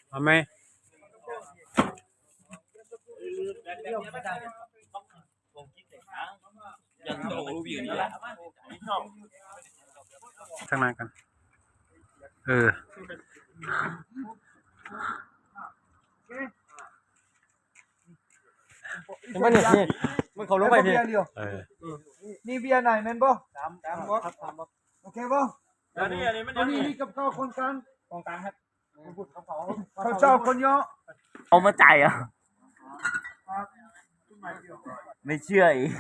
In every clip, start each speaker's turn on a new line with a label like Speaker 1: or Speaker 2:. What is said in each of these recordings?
Speaker 1: เอาไหมข้างหน้ากัน
Speaker 2: มันนี่มันเขาลงไปพี่
Speaker 3: นี่เบียร์ไหนแมนบ่สามบ่โอเคบ่อันนี้กับข้าวคนกลางครับเขาเจ้าคนย่อ
Speaker 2: เอามาจ่ายอ่ะไม่เชื่ออีก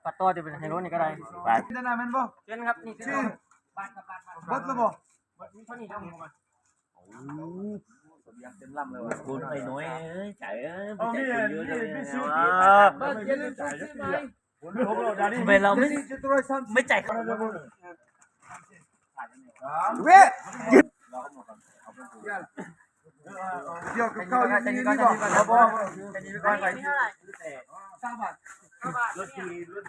Speaker 2: ปัดต่อจะเป็นไฮโลนี่ก็ได้ปัด
Speaker 3: ที่ไหนแมนบ่
Speaker 2: เช่นครับนี่ชื่อ
Speaker 3: บัดแล้วบ่
Speaker 2: กูไอ้น้อยจ่ายไป
Speaker 3: เอา
Speaker 2: จ่าย
Speaker 3: นี่
Speaker 2: เยอะเลย
Speaker 3: นี่ซื้อ
Speaker 2: บัดอย่าลืมจ่ายทำไมเราไม่จ่ายเขา
Speaker 3: เว้ยเดี๋ยวกับข้าวนี่นี่บ่บ่รถ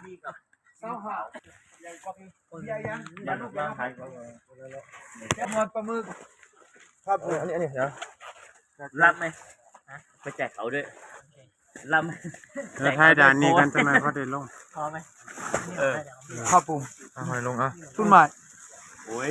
Speaker 3: ดีกับเบียร์ยังลูกยังหมดปลาหมึกครับอันนี้นะ
Speaker 2: รับไหมไปแจกเขาด้วยรับไหม
Speaker 1: แล้วท้ายด่านนี้กันจะมาเขาได้ลง
Speaker 2: พอไหม
Speaker 3: ข้าวปรุง
Speaker 1: เอาหอยลงอ่ะ
Speaker 3: ต้นไม้
Speaker 2: โอ้ย